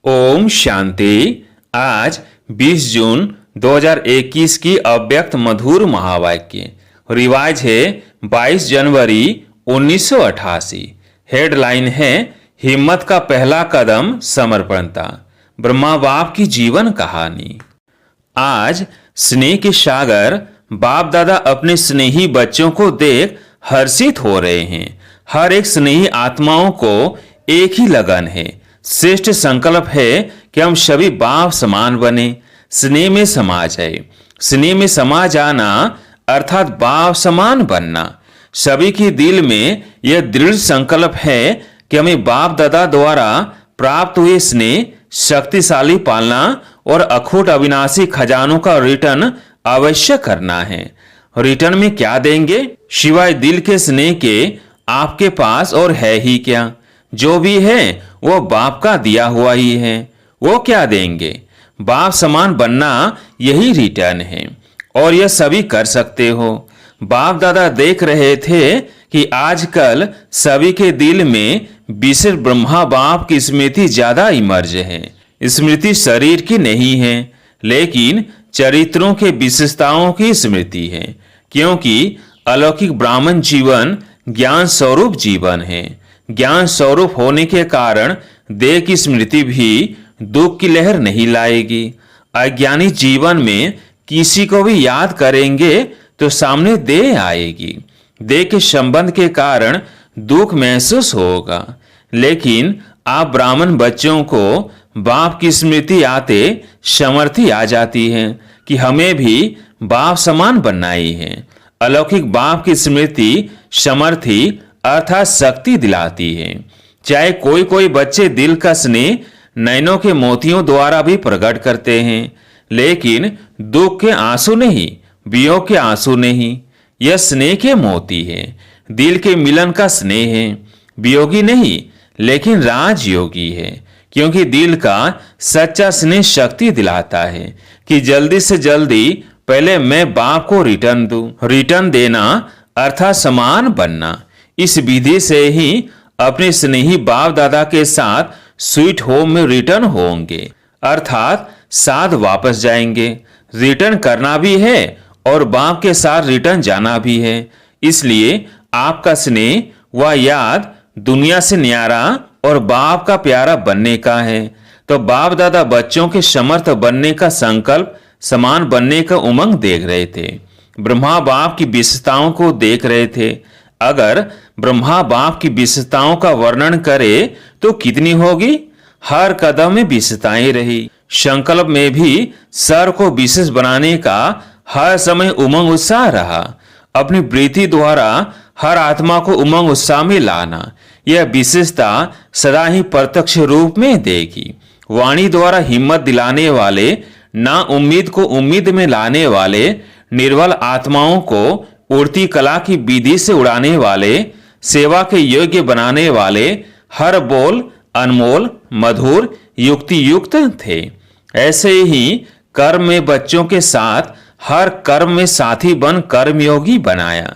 ओम शांति। आज 20 जून 2021 की अव्यक्त मधुर महावाक्य। रिवाज है 22 जनवरी 1988। हेडलाइन है हिम्मत का पहला कदम समर्पणता। ब्रह्मा बाप की जीवन कहानी। आज स्नेह के सागर बाप दादा अपने स्नेही बच्चों को देख हर्षित हो रहे हैं। हर एक स्नेही आत्माओं को एक ही लगन है, श्रेष्ठ संकल्प है कि हम सभी बाप समान बने, स्नेह में समा जाए। स्नेह में समा जाना अर्थात बाप समान बनना। सभी के दिल में यह दृढ़ संकल्प है कि हमें बाप दादा द्वारा प्राप्त हुए स्नेह, शक्तिशाली पालना और अखूट अविनाशी खजानों का रिटर्न अवश्य करना है। रिटर्न में क्या देंगे सिवाय दिल के स्नेह के? आपके पास और है ही क्या? जो भी है वो बाप का दिया हुआ ही है। वो क्या देंगे? बाप समान बनना यही रिटर्न है और यह सभी कर सकते हो। बाप दादा देख रहे थे कि आजकल सभी के दिल में विशेष ब्रह्मा बाप की स्मृति ज्यादा इमर्ज है। स्मृति शरीर की नहीं है, लेकिन चरित्रों के विशेषताओं की स्मृति है, क्योंकि अलौकिक ब्राह्मण जीवन ज्ञान स्वरूप जीवन है। ज्ञान स्वरूप होने के कारण देह की स्मृति भी दुख की लहर नहीं लाएगी। अज्ञानी जीवन में किसी को भी याद करेंगे तो सामने देह आएगी। देह के संबंध के कारण दुख महसूस होगा, लेकिन आप ब्राह्मण बच्चों को बाप की स्मृति आते समर्थी आ जाती है कि हमें भी बाप समान बनना ही है। अलौकिक बाप की स्मृति समर्थी अर्थात शक्ति दिलाती है। चाहे कोई कोई बच्चे दिल का स्नेह नैनों के मोतियों द्वारा भी प्रकट करते हैं, लेकिन दुख के आंसू नहीं, वियोग के आंसू नहीं। यह स्नेह के मोती है, दिल के मिलन का स्नेह है। वियोगी नहीं, लेकिन राजयोगी है, क्योंकि दिल का सच्चा स्नेह शक्ति दिलाता है कि जल्दी से जल्दी पहले मैं बाप को रिटर्न दूं। रिटर्न देना अर्थात समान बनना। इस विधि से ही अपने स्नेही बाप दादा के साथ स्वीट होम में रिटर्न होंगे, अर्थात साथ वापस जाएंगे। रिटर्न करना भी है और बाप के साथ रिटर्न जाना भी है। इसलिए आपका स्नेह व याद दुनिया से न्यारा और बाप का प्यारा बनने का है। तो बाप दादा बच्चों के समर्थ बनने का संकल्प, समान बनने का उमंग देख रहे थे। ब्रह्मा बाप की विशेषताओं को देख रहे थे। अगर ब्रह्मा बाप की विशेषताओं का वर्णन करे तो कितनी होगी? हर कदम में विशेषताएं रही। संकल्प में भी सर को विशेष बनाने का हर समय उमंग उत्साह रहा। अपनी वृत्ति द्वारा हर आत्मा को उमंग उत्साह में लाना, यह विशेषता सदा ही प्रत्यक्ष रूप में देगी। वाणी द्वारा हिम्मत दिलाने वाले, ना उम्मीद को उम्मीद में लाने वाले, निर्बल आत्माओं को उड़ती कला की विधि से उड़ाने वाले, सेवा के योग्य बनाने वाले, हर बोल अनमोल, मधुर, युक्ति युक्त थे। ऐसे ही कर्म में बच्चों के साथ हर कर्म में साथी बन कर्मयोगी बनाया।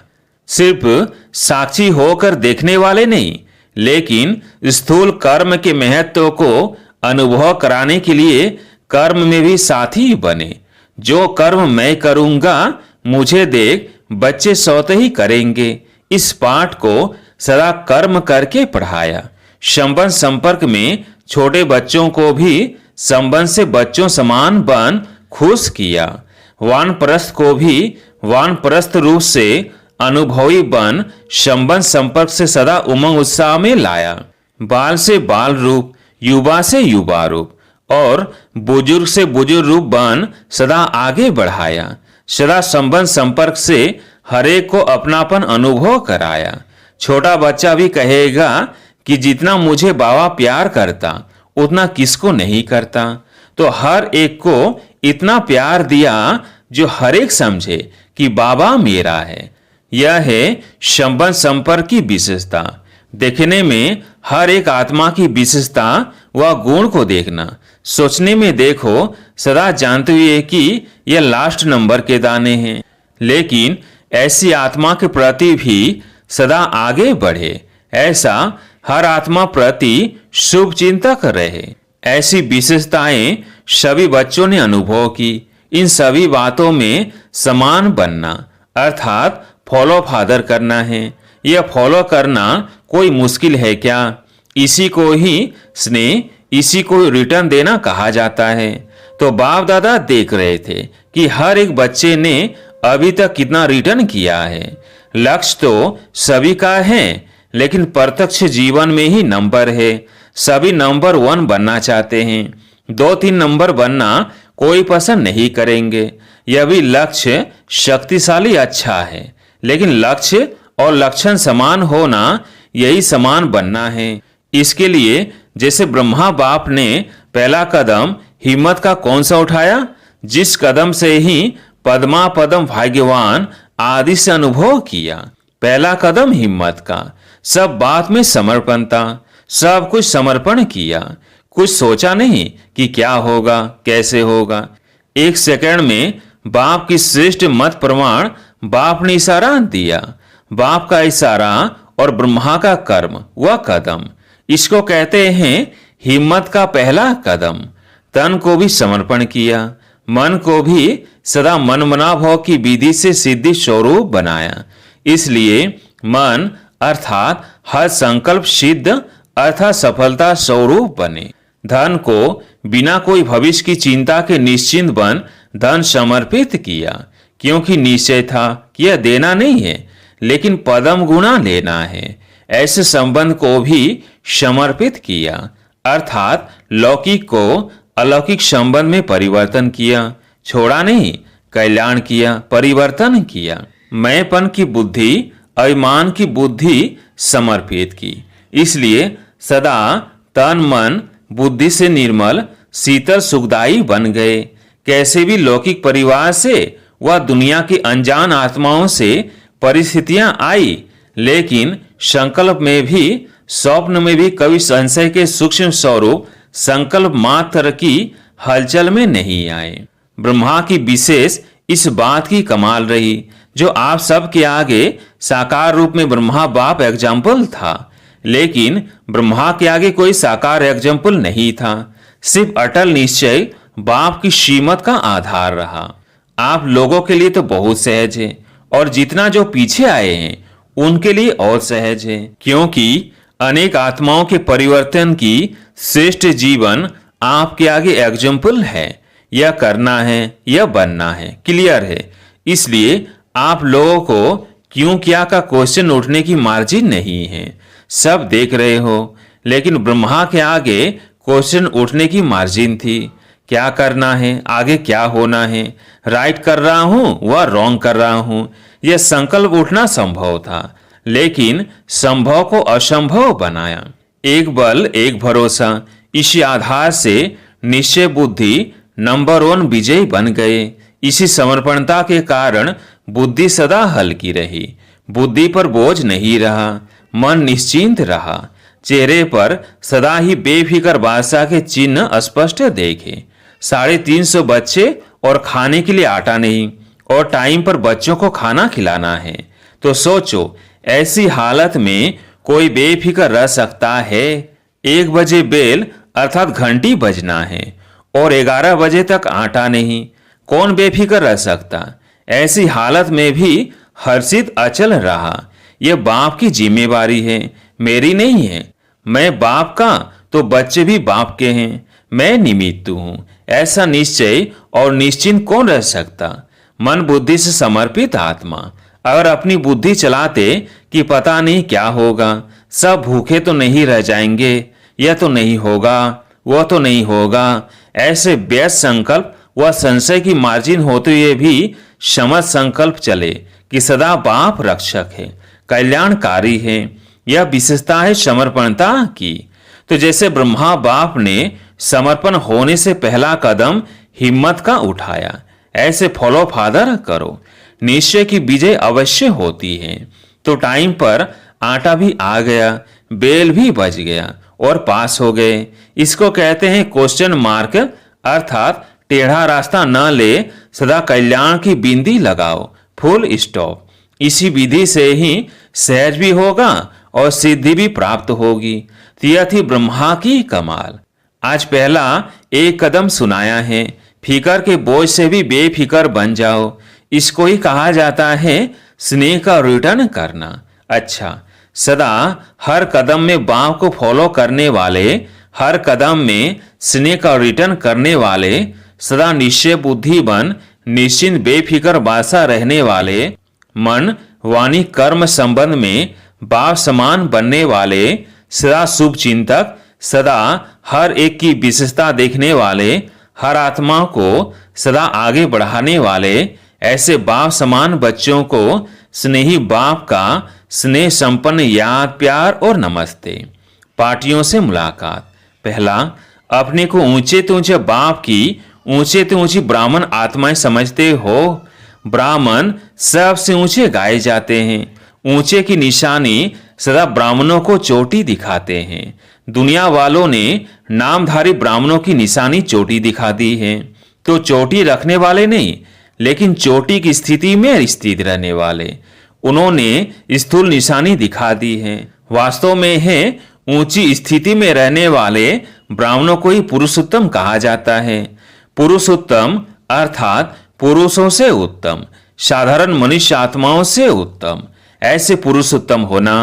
सिर्फ साक्षी होकर देखने वाले नहीं, लेकिन स्थूल कर्म के महत्व को अनुभव कराने के लिए कर्म में भी साथी बने। जो कर्म मैं करूंगा मुझे देख बच्चे स्वतः ही करेंगे। इस पाठ को सदा कर्म करके पढ़ाया। संबंध संपर्क में छोटे बच्चों को भी संबंध से बच्चों समान बन खुश किया। वानप्रस्थ को भी वानप्रस्थ रूप से अनुभवी बन संबंध संपर्क से सदा उमंग उत्साह में लाया। बाल से बाल रूप, युवा से युवा रूप और बुजुर्ग से बुजुर्ग रूप बन सदा आगे बढ़ाया। सदा संबंध संपर्क से हरेक को अपनापन अनुभव कराया। छोटा बच्चा भी कहेगा कि जितना मुझे बाबा प्यार करता उतना किसको नहीं करता। तो हर एक को इतना प्यार दिया जो हरेक समझे कि बाबा मेरा है। यह है संबंध संपर्क की विशेषता। देखने में हर एक आत्मा की विशेषता व गुण को देखना। सोचने में देखो, सदा जानते हुए कि यह लास्ट नंबर के दाने हैं, लेकिन ऐसी आत्मा के प्रति भी सदा आगे बढ़े। ऐसा हर आत्मा प्रति शुभ चिंतक रहे। ऐसी विशेषताएं सभी बच्चों ने अनुभव की। इन सभी बातों में समान बनना अर्थात फॉलो फादर करना है। यह फॉलो करना कोई मुश्किल है क्या? इसी को ही स्नेह, इसी को रिटर्न देना कहा जाता है। तो बाप दादा देख रहे थे कि हर एक बच्चे ने अभी तक कितना रिटर्न किया है। लक्ष्य तो सभी का है, लेकिन प्रत्यक्ष जीवन में ही नंबर है। सभी नंबर 1 बनना चाहते हैं। 2-3 नंबर बनना कोई पसंद नहीं करेंगे। यह भी लक्ष्य शक्तिशाली अच्छा है, लेकिन लक्ष्य और लक्षण समान होना, यही समान बनना है। इसके लिए जैसे ब्रह्मा बाप ने पहला कदम हिम्मत का कौन सा उठाया, जिस कदम से ही पद्मा पदम भाग्यवान आदि से अनुभव किया। पहला कदम हिम्मत का, सब बात में समर्पण था, सब कुछ समर्पण किया। कुछ सोचा नहीं कि क्या होगा, कैसे होगा। 1 सेकंड में बाप की श्रेष्ठ मत प्रमाण बाप ने इशारा दिया। बाप का इशारा और ब्रह्मा का कर्म, वह कदम, इसको कहते हैं हिम्मत का पहला कदम। तन को भी समर्पण किया, मन को भी सदा मन मनाभाव की विधि से सिद्धि स्वरूप बनाया। इसलिए मन अर्थात हर संकल्प सिद्ध अर्थात सफलता स्वरूप बने। धन को बिना कोई भविष्य की चिंता के निश्चिंत बन धन समर्पित किया, क्योंकि निश्चय था कि यह देना नहीं है, लेकिन पदम गुणा लेना है। ऐसे संबंध को भी समर्पित किया, अर्थात लौकिक को अलौकिक संबंध में परिवर्तन किया। छोड़ा नहीं, कल्याण किया, परिवर्तन किया। मैंपन की बुद्धि, अभिमान की बुद्धि समर्पित की। इसलिए सदा तन मन बुद्धि से निर्मल शीतल सुखदायी बन गए। कैसे भी लौकिक परिवार से वह दुनिया की अनजान आत्माओं से परिस्थितियां आई, लेकिन संकल्प में भी स्वप्न में भी कभी संशय के सूक्ष्म स्वरूप संकल्प मात्र की हलचल में नहीं आए। ब्रह्मा की विशेष इस बात की कमाल रही, जो आप सबके आगे साकार रूप में ब्रह्मा बाप एग्जाम्पल था, लेकिन ब्रह्मा के आगे कोई साकार एग्जाम्पल नहीं था। सिर्फ अटल निश्चय बाप की श्रीमत का आधार रहा। आप लोगों के लिए तो बहुत सहज है, और जितना जो पीछे आए हैं उनके लिए और सहज है, क्योंकि अनेक आत्माओं के परिवर्तन की श्रेष्ठ जीवन आपके आगे एग्जाम्पल है। यह करना है, यह बनना है, क्लियर है। इसलिए आप लोगों को क्यों क्या का क्वेश्चन उठने की मार्जिन नहीं है। सब देख रहे हो, लेकिन ब्रह्मा के आगे क्वेश्चन उठने की मार्जिन थी। क्या करना है, आगे क्या होना है, राइट कर रहा हूं व रॉन्ग कर रहा हूं, यह संकल्प उठना संभव था, लेकिन संभव को असंभव बनाया। एक बल एक भरोसा, इसी आधार से निश्चय बुद्धि नंबर 1 विजयी बन गए। इसी समर्पणता के कारण बुद्धि सदा हल्की रही, बुद्धि पर बोझ नहीं रहा, मन निश्चिंत रहा। चेहरे पर सदा ही बेफिक्र बादशाह के चिन्ह स्पष्ट देखे। 350 बच्चे और खाने के लिए आटा नहीं, और टाइम पर बच्चों को खाना खिलाना है। तो सोचो, ऐसी हालत में कोई बेफिक्र रह सकता है? 1 बजे बेल अर्थात घंटी बजना है और 11 बजे तक आटा नहीं, कौन बेफिक्र रह सकता? ऐसी हालत में भी हर्षित अचल रहा। यह बाप की जिम्मेवारी है, मेरी नहीं है। मैं बाप का तो बच्चे भी बाप के हैं, मैं निमित्त हूं। ऐसा निश्चय और निश्चिंत कौन रह सकता? मन बुद्धि से समर्पित आत्मा अगर अपनी बुद्धि चलाते कि पता नहीं क्या होगा, सब भूखे तो नहीं रह जाएंगे, यह तो नहीं होगा, वह तो नहीं होगा, ऐसे व्यस्त संकल्प व संशय की मार्जिन होते हुए भी समझ संकल्प चले कि सदा बाप रक्षक है, कल्याणकारी है। यह विशेषता है समर्पणता की। तो जैसे ब्रह्मा बाप ने समर्पण होने से पहला कदम हिम्मत का उठाया, ऐसे फॉलो फादर करो। निश्चय की विजय अवश्य होती है। तो टाइम पर आटा भी आ गया, बेल भी बज गया और पास हो गए। इसको कहते हैं क्वेश्चन मार्क, अर्थात टेढ़ा रास्ता न ले, सदा कल्याण की बिंदी लगाओ, फुल स्टॉप। इसी विधि से ही सहज भी होगा और सिद्धि भी प्राप्त होगी। यह थी ब्रह्मा की कमाल। आज पहला एक कदम सुनाया है, फिकर के बोझ से भी बेफिकर बन जाओ। इसको ही कहा जाता है स्नेह का रिटर्न करना। अच्छा, सदा हर कदम में बाप को फॉलो करने वाले, हर कदम में स्नेह का रिटर्न करने वाले, सदा निश्चय बुद्धि बन निश्चिंत बेफिकर बासा रहने वाले, मन वाणी कर्म संबंध में बाप समान बनने वाले, सदा शुभ चिंतक, सदा हर एक की विशेषता देखने वाले, हर आत्मा को सदा आगे बढ़ाने वाले, ऐसे बाप समान बच्चों को स्नेही बाप का स्नेह संपन्न याद, प्यार और नमस्ते। पार्टियों से मुलाकात। पहला, अपने को ऊंचे तो ऊंचे बाप की ऊंचे तो ऊंची ब्राह्मण आत्माएं समझते हो। ब्राह्मण सबसे ऊंचे गाए जाते हैं। ऊंचे की निशानी सदा ब्राह्मणों को चोटी दिखाते हैं। दुनिया वालों ने नामधारी ब्राह्मणों की निशानी चोटी दिखा दी है, तो चोटी रखने वाले नहीं, लेकिन चोटी की स्थिति में स्थित रहने वाले, उन्होंने स्थूल निशानी दिखा दी है। वास्तव में है ऊंची स्थिति में रहने वाले ब्राह्मणों को ही पुरुषोत्तम कहा जाता है। पुरुषोत्तम अर्थात पुरुषों से उत्तम, साधारण मनुष्य आत्माओं से उत्तम, ऐसे पुरुषोत्तम होना।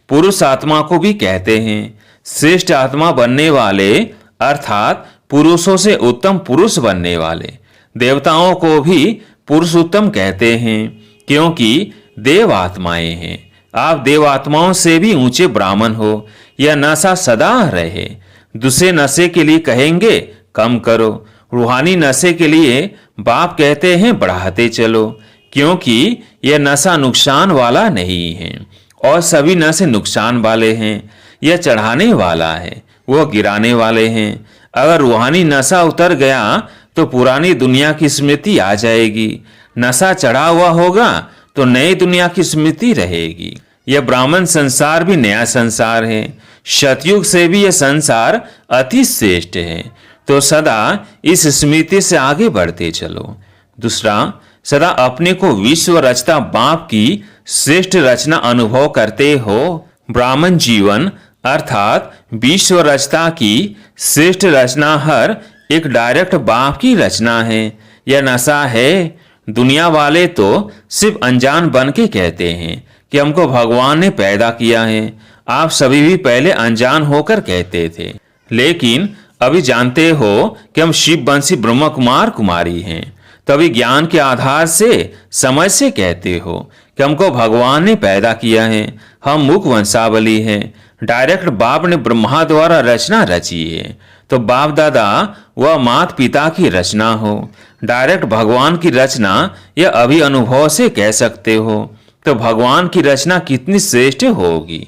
पुरुष आत्मा को भी कहते हैं श्रेष्ठ आत्मा बनने वाले, अर्थात पुरुषों से उत्तम पुरुष बनने वाले। देवताओं को भी पुरुषोत्तम कहते हैं, क्योंकि देव आत्माएं हैं। आप देव आत्माओं से भी ऊंचे ब्राह्मण हो। यह नशा सदा रहे। दूसरे नशे के लिए कहेंगे कम करो, रूहानी नशे के लिए बाप कहते हैं बढ़ाते चलो, क्योंकि यह नशा नुकसान वाला नहीं है और सभी नशे नुकसान वाले हैं। यह चढ़ाने वाला है, वो गिराने वाले हैं। अगर रूहानी नशा उतर गया तो पुरानी दुनिया की स्मृति आ जाएगी। नशा चढ़ा हुआ होगा तो नई दुनिया की स्मृति रहेगी। यह ब्राह्मण संसार भी नया संसार है। सतयुग से भी यह संसार अति श्रेष्ठ है, तो सदा इस स्मृति से आगे बढ़ते चलो। दूसरा, सदा अपने को विश्व रचता बाप की श्रेष्ठ रचना अनुभव करते हो। ब्राह्मण जीवन अर्थात विश्व रचता की श्रेष्ठ रचना हर एक डायरेक्ट बाप की रचना है। यह नशा है। दुनिया वाले तो सिर्फ अनजान बन के कहते हैं कि हमको भगवान ने पैदा किया है। आप सभी भी पहले अनजान होकर कहते थे, लेकिन अभी जानते हो कि हम शिव वंशी ब्रह्म कुमार कुमारी हैं। तभी ज्ञान के आधार से, समझ से कहते हो कि हमको भगवान ने पैदा किया है, हम मुख वंशावली हैं। डायरेक्ट बाप ने ब्रह्मा द्वारा रचना रची है, तो बाप दादा व मात पिता की रचना हो। डायरेक्ट भगवान की रचना यह अभी अनुभव से कह सकते हो, तो भगवान की रचना कितनी श्रेष्ठ होगी।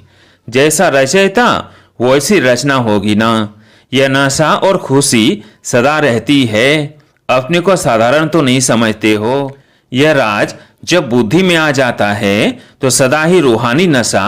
जैसा रचयिता वैसी रचना होगी ना। यह नशा और खुशी सदा रहती है। अपने को साधारण तो नहीं समझते हो। यह राज जब बुद्धि में आ जाता है तो सदा ही रूहानी नशा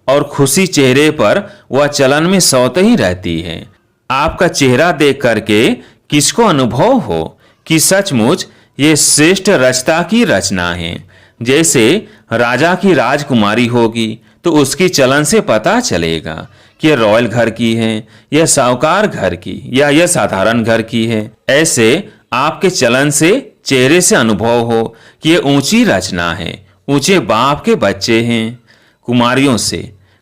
और खुशी चेहरे पर वह चलन में सौते ही रहती है। आपका चेहरा देख करके किसको अनुभव हो कि सचमुच ये श्रेष्ठ रचता की रचना है। जैसे राजा की राजकुमारी होगी तो उसकी चलन से पता चलेगा कि यह रॉयल घर की है, यह साहूकार घर की, या यह साधारण घर की है। ऐसे आपके चलन से, चेहरे से अनुभव हो कि यह ऊंची रचना है, ऊंचे बाप के बच्चे हैं। कुमारियों से,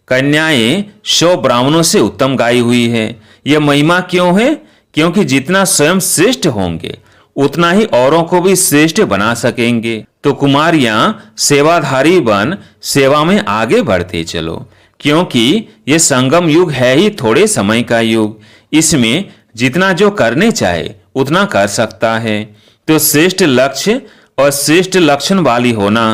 कन्याएं 100 ब्राह्मणों से उत्तम गाई हुई है। यह महिमा क्यों है? क्योंकि जितना स्वयं श्रेष्ठ होंगे उतना ही औरों को भी श्रेष्ठ बना सकेंगे। तो कुमारियां सेवाधारी बन सेवा में आगे बढ़ते चलो, क्योंकि यह संगम युग है ही थोड़े समय का युग। इसमें जितना जो करने चाहे उतना कर सकता है। तो श्रेष्ठ लक्ष्य और श्रेष्ठ लक्षण वाली होना।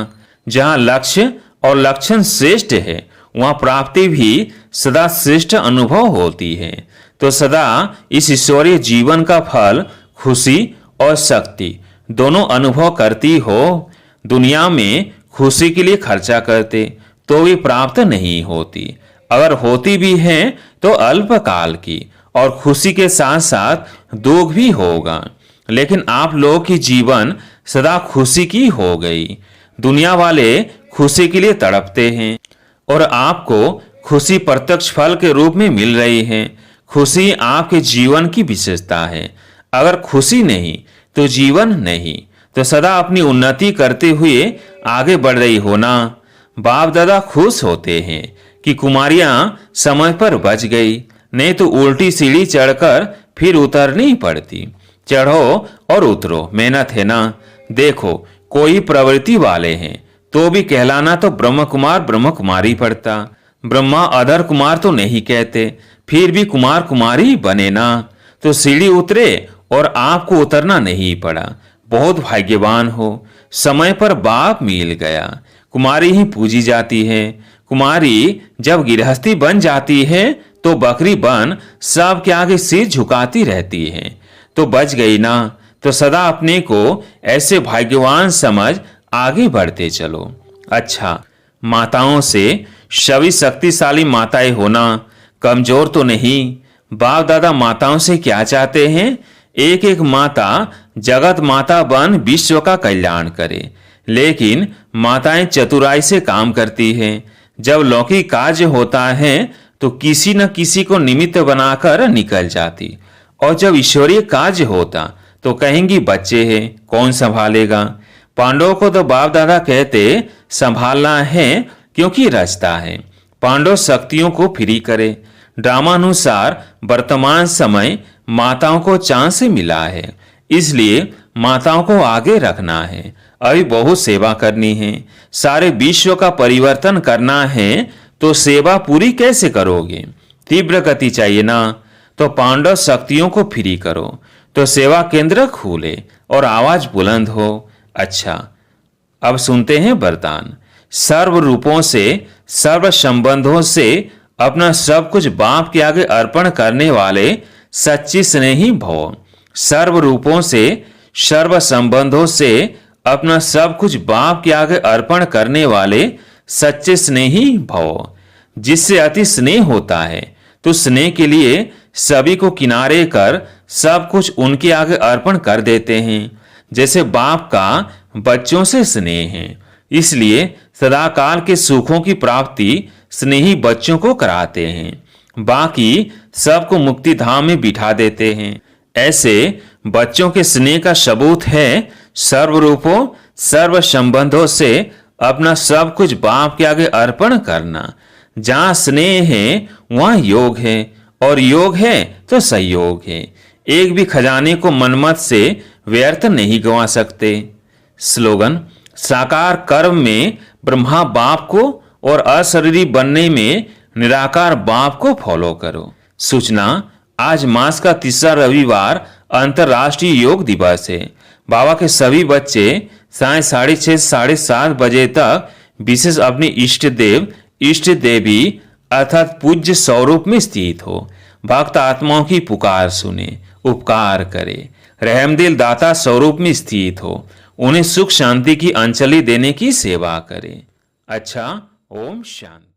जहाँ लक्ष्य और लक्षण श्रेष्ठ है वहाँ प्राप्ति भी सदा श्रेष्ठ अनुभव होती है। तो सदा इस ईश्वरीय जीवन का फल खुशी और शक्ति दोनों अनुभव करती हो। दुनिया में खुशी के लिए खर्चा करते तो भी प्राप्त नहीं होती। अगर होती भी है तो अल्पकाल की, और खुशी के साथ साथ दुख भी होगा। लेकिन आप लोगों की जीवन सदा खुशी की हो गई। दुनिया वाले खुशी के लिए तड़पते हैं और आपको खुशी प्रत्यक्ष फल के रूप में मिल रही है। खुशी आपके जीवन की विशेषता है। अगर खुशी नहीं तो जीवन नहीं, तो सदा अपनी उन्नति करते हुए आगे बढ़ रही हो ना। बाप दादा खुश होते हैं कि कुमारियां समय पर बच गई, नहीं तो उल्टी सीढ़ी चढ़कर फिर उतरनी पड़ती। चढ़ो और उतरो, मेहनत है ना। देखो कोई प्रवृत्ति वाले हैं तो भी कहलाना तो ब्रह्म कुमार ब्रह्म कुमारी पड़ता। ब्रह्मा अधर कुमार तो नहीं कहते, फिर भी कुमार कुमारी बने ना। तो सीढ़ी उतरे और आपको उतरना नहीं पड़ा। बहुत भाग्यवान हो, समय पर बाप मिल गया। कुमारी ही पूजी जाती है। कुमारी जब गृहस्थी बन जाती है तो बकरी बन सबके आगे सिर झुकाती रहती है। तो बच गई ना। तो सदा अपने को ऐसे भाग्यवान समझ आगे बढ़ते चलो। अच्छा, माताओं से सभी शक्तिशाली माताएं होना, कमजोर तो नहीं। बाप दादा माताओं से क्या चाहते हैं? एक एक माता जगत माता बन विश्व का कल्याण करे। लेकिन माताएं चतुराई से काम करती हैं। जब लौकिक कार्य होता है तो किसी न किसी को निमित्त बनाकर निकल जाती, और जब ईश्वरीय कार्य होता तो कहेंगी बच्चे हैं, कौन संभालेगा। पांडवों को तो बाप दादा कहते संभालना है क्योंकि रचता है। पांडव शक्तियों को फ्री करे। ड्रामानुसार वर्तमान समय माताओं को चांस मिला है, इसलिए माताओं को आगे रखना है। अभी बहुत सेवा करनी है, सारे विश्व का परिवर्तन करना है, तो सेवा पूरी कैसे करोगे? तीव्र गति चाहिए ना। तो पांडव शक्तियों को फ्री करो तो सेवा केंद्र खुले और आवाज बुलंद हो। अच्छा, अब सुनते हैं वरदान। सर्व रूपों से, सर्व संबंधों से अपना सब कुछ बाप के आगे अर्पण करने वाले सच्ची स्नेही भव। सर्व रूपों से, सर्व संबंधों से अपना सब कुछ बाप के आगे अर्पण करने वाले सच्चे स्नेही भव। जिससे अति स्नेह होता है तो स्नेह के लिए सभी को किनारे कर सब कुछ उनके आगे अर्पण कर देते हैं। जैसे बाप का बच्चों से स्नेह है, इसलिए सदाकाल के सुखों की प्राप्ति स्नेही बच्चों को कराते हैं। बाकी सबको मुक्ति धाम में बिठा देते हैं। ऐसे बच्चों के स्नेह का सबूत है सर्व रूपों, सर्व संबंधों से अपना सब कुछ बाप के आगे अर्पण करना। जहां स्नेह है वहां योग है, और योग है तो संयोग है। एक भी खजाने को मनमत से व्यर्थ नहीं गंवा सकते। स्लोगन: साकार कर्म में ब्रह्मा बाप को और अशरीरी बनने में निराकार बाप को फॉलो करो। सूचना: आज मास का तीसरा रविवार अंतर्राष्ट्रीय योग दिवस है। बाबा के सभी बच्चे साय 6:30 7:30 बजे तक विशेष अपनी इष्ट देव इष्ट देवी अर्थात पूज्य स्वरूप में स्थित हो। भक्त आत्माओं की पुकार सुने, उपकार करे, रहमदिल दाता स्वरूप में स्थित हो, उन्हें सुख शांति की अंजलि देने की सेवा करे। अच्छा, ओम शांति।